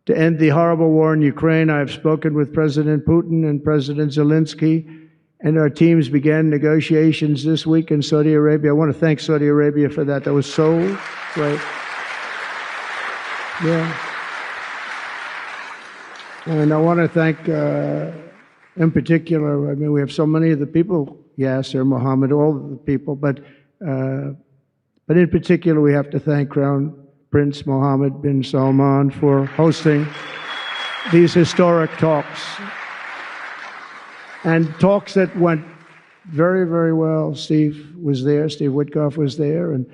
to end the horrible war in Ukraine. I have spoken with President Putin and President Zelensky, and our teams began negotiations this week in Saudi Arabia. I want to thank Saudi Arabia for that. That was so great. Yeah. And I want to thank, in particular, I mean, we have so many of the people, Yasser, Mohammed, all of the people, but in particular, we have to thank Crown Prince Mohammed bin Salman for hosting these historic talks. And talks that went very, very well. Steve was there, Steve Witkoff was there, and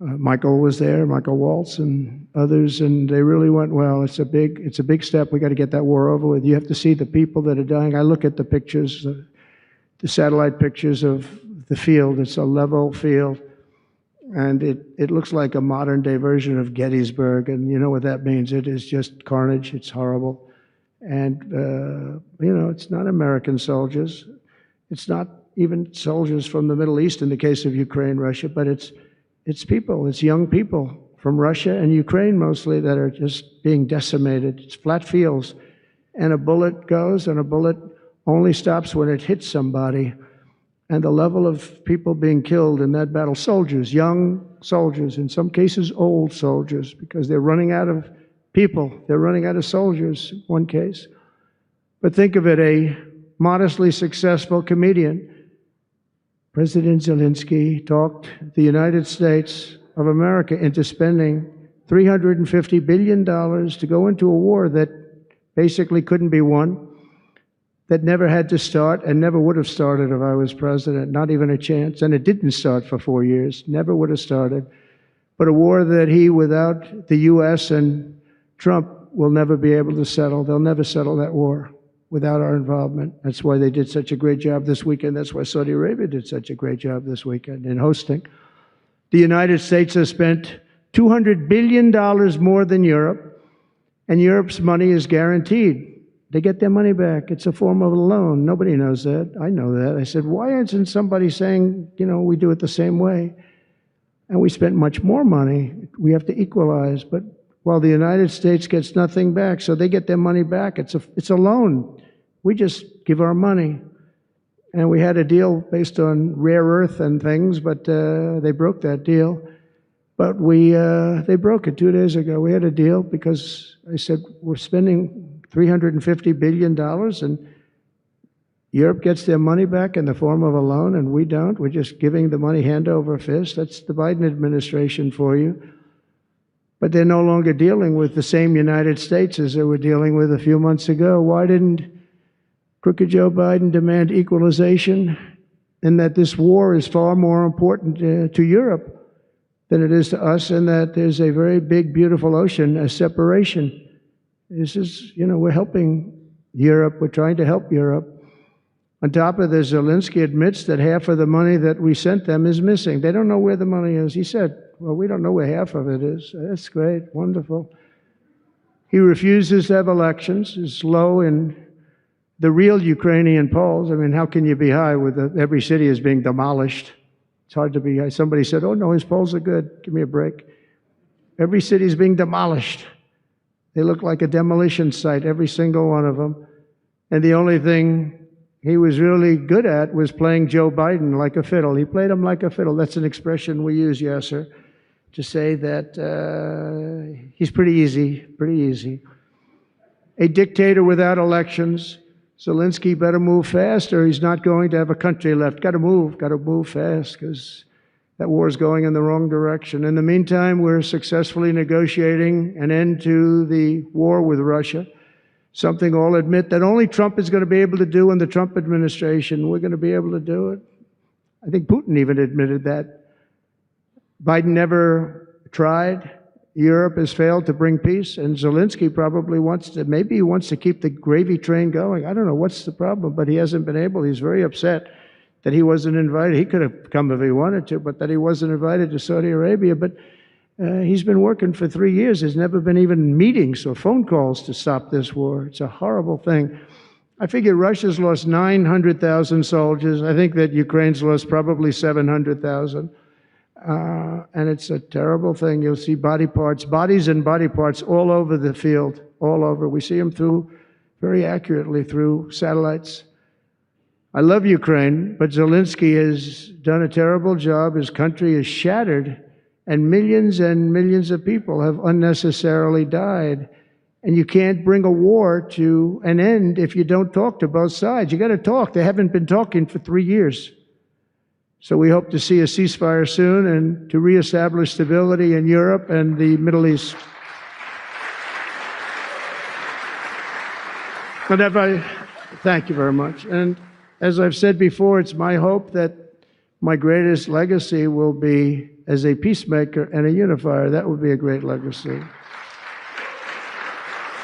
Michael was there, Michael Waltz and others, and they really went well. It's a big step. We got to get that war over with. You have to see the people that are dying. I look at the pictures, the satellite pictures of the field. It's a level field, and it looks like a modern-day version of Gettysburg, and you know what that means. It is just carnage. It's horrible. And, you know, it's not American soldiers. It's not even soldiers from the Middle East in the case of Ukraine, Russia, but it's people, it's young people from Russia and Ukraine mostly that are just being decimated. It's flat fields. And a bullet goes, and a bullet only stops when it hits somebody. And the level of people being killed in that battle, soldiers, young soldiers, in some cases old soldiers, because they're running out of people. They're running out of soldiers, one case. But think of it, a modestly successful comedian, President Zelensky, talked the United States of America into spending $350 billion to go into a war that basically couldn't be won, that never had to start and never would have started if I was president, not even a chance. And it didn't start for 4 years, never would have started. But a war that he, without the U.S. and Trump, will never be able to settle. They'll never settle that war without our involvement. That's why they did such a great job this weekend. That's why Saudi Arabia did such a great job this weekend in hosting. The United States has spent $200 billion more than Europe, and Europe's money is guaranteed. They get their money back. It's a form of a loan. Nobody knows that. I know that. I said, why isn't somebody saying, you know, we do it the same way? And we spent much more money. We have to equalize, but while the United States gets nothing back, so they get their money back. It's a loan. We just give our money. And we had a deal based on rare earth and things, but they broke that deal. But they broke it 2 days ago. We had a deal because I said, we're spending $350 billion, and Europe gets their money back in the form of a loan, and we don't. We're just giving the money hand over fist. That's the Biden administration for you. But they're no longer dealing with the same United States as they were dealing with a few months ago. Why didn't crooked Joe Biden demand equalization, and that this war is far more important to Europe than it is to us, and that there's a very big, beautiful ocean, a separation. This is, you know, we're helping Europe. We're trying to help Europe. On top of this, Zelensky admits that half of the money that we sent them is missing. They don't know where the money is. He said, well, we don't know where half of it is. That's great, wonderful. He refuses to have elections. It's low in the real Ukrainian polls. I mean, how can you be high with every city is being demolished? It's hard to be high. Somebody said, oh, no, his polls are good. Give me a break. Every city is being demolished. They look like a demolition site, every single one of them. And the only thing he was really good at was playing Joe Biden like a fiddle. He played him like a fiddle. That's an expression we use, Yasser, to say that he's pretty easy. A dictator without elections. Zelensky better move fast, or he's not going to have a country left. Got to move fast, because that war is going in the wrong direction. In the meantime, we're successfully negotiating an end to the war with Russia, something I'll admit that only Trump is going to be able to do in the Trump administration. We're going to be able to do it. I think Putin even admitted that. Biden never tried. Europe has failed to bring peace, and Zelensky probably maybe he wants to keep the gravy train going. I don't know what's the problem, but he hasn't been able. He's very upset that he wasn't invited. He could have come if he wanted to, but that he wasn't invited to Saudi Arabia. But he's been working for 3 years. There's never been even meetings or phone calls to stop this war. It's a horrible thing. I figure Russia's lost 900,000 soldiers. I think that Ukraine's lost probably 700,000. And it's a terrible thing. You'll see bodies and body parts all over the field, all over. We see them through, very accurately, through satellites. I love Ukraine, but Zelensky has done a terrible job. His country is shattered, and millions of people have unnecessarily died. And you can't bring a war to an end if you don't talk to both sides. You got to talk. They haven't been talking for 3 years. So we hope to see a ceasefire soon and to reestablish stability in Europe and the Middle East. Thank you very much. And as I've said before, it's my hope that my greatest legacy will be as a peacemaker and a unifier. That would be a great legacy.